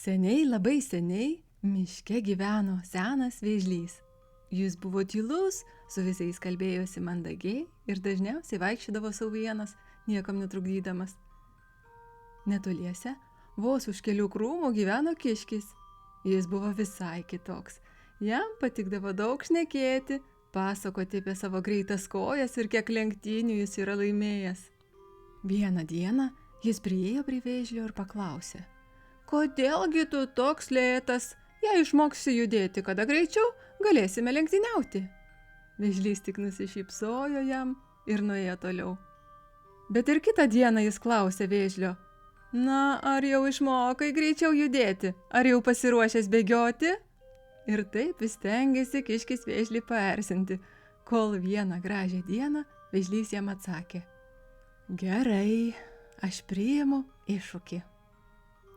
Seniai, labai seniai, miške gyveno senas vėžlys. Jis buvo tylus, su visais kalbėjosi mandagiai ir dažniausiai vaikščiodavo sau vienas, niekam netrukdydamas. Netoliese, vos už kelių krūmų gyveno kiškis. Jis buvo visai kitoks. Jam patikdavo daug šnekėti, pasakoti apie savo greitas kojas ir kiek lenktynių jis yra laimėjęs. Vieną dieną jis priėjo prie vėžlio ir paklausė: "Kodėlgi tu toks lėtas? Jei išmoksi judėti kada greičiau, galėsime lenktyniauti." Vėžlys tik nusišypsojo jam ir nuėjo toliau. Bet ir kitą dieną jis klausė vėžlio: "Na, ar jau išmokai greičiau judėti? Ar jau pasiruošęs bėgioti?" Ir taip vis stengėsi kiškis vėžlį paerzinti, kol vieną gražią dieną vėžlys jam atsakė: "Gerai, aš priimu iššūkį."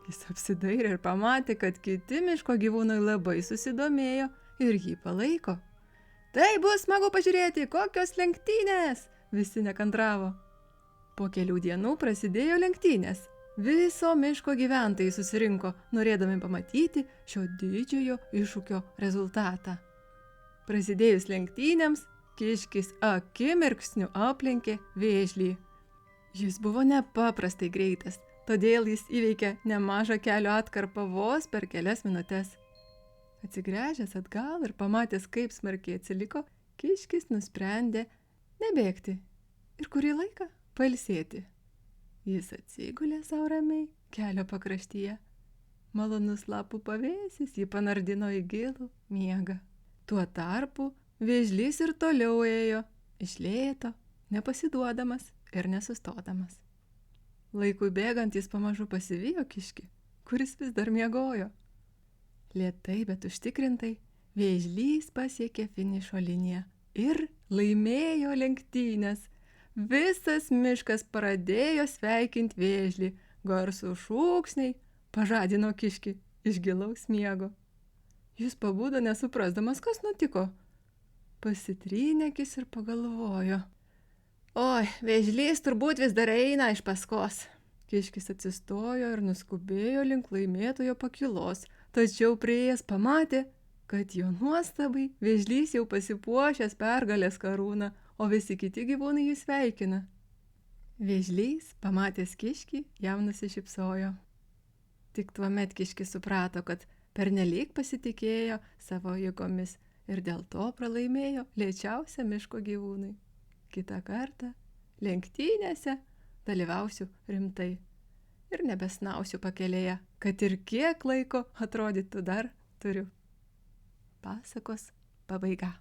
Jis apsidairė ir pamatė, kad kiti miško gyvūnai labai susidomėjo ir jį palaiko. "Tai bus smagu pažiūrėti, kokios lenktynės!" Visi nekantravo. Po kelių dienų prasidėjo lenktynės. Viso miško gyventojai susirinko, norėdami pamatyti šio didžiojo iššūkio rezultatą. Prasidėjus lenktynėms, kiškis akimirksniu aplenkė vėžlį. Jis buvo nepaprastai greitas, todėl jis įveikė nemažą kelio atkarpą vos per kelias minutes. Atsigręžęs atgal ir pamatęs, kaip smarkiai atsiliko, kiškis nusprendė nebėgti ir kurį laiką pailsėti. Jis atsigulė sau ramiai kelio pakraštyje. Malonus lapų pavėsis jį panardino į gilų miegą. Tuo tarpu vėžlys ir toliau ėjo, iš lėto, nepasiduodamas ir nesustodamas. Laikui bėgant jis pamažu pasivijo kiškį, kuris vis dar miegojo. Lėtai, bet užtikrintai, vėžlys pasiekė finišo liniją ir laimėjo lenktynės. Visas miškas pradėjo sveikinti vėžlį, garsų šūksniai pažadino kiškį iš gilaus miego. Jis pabudo nesuprasdamas, kas nutiko. Pasitrynė akis ir pagalvojo: "Oi, vėžlys turbūt vis dar eina iš paskos." Kiškis atsistojo ir nuskubėjo link laimėtojo pakylos, tačiau priėjęs pamatė, kad jo nuostabai vėžlys jau pasipuošęs pergalės karūną, o visi kiti gyvūnai jį sveikina. Vėžlys, pamatęs kiškį, jam nusišypsojo. Tik tuomet kiškis suprato, kad pernelyg pasitikėjo savo jėgomis ir dėl to pralaimėjo lėčiausią miško gyvūnui. Kitą kartą lenktynėse dalyvausiu rimtai ir nebesnausiu pakelėje, kad ir kiek laiko atrodytų dar turiu. Pasakos pabaiga.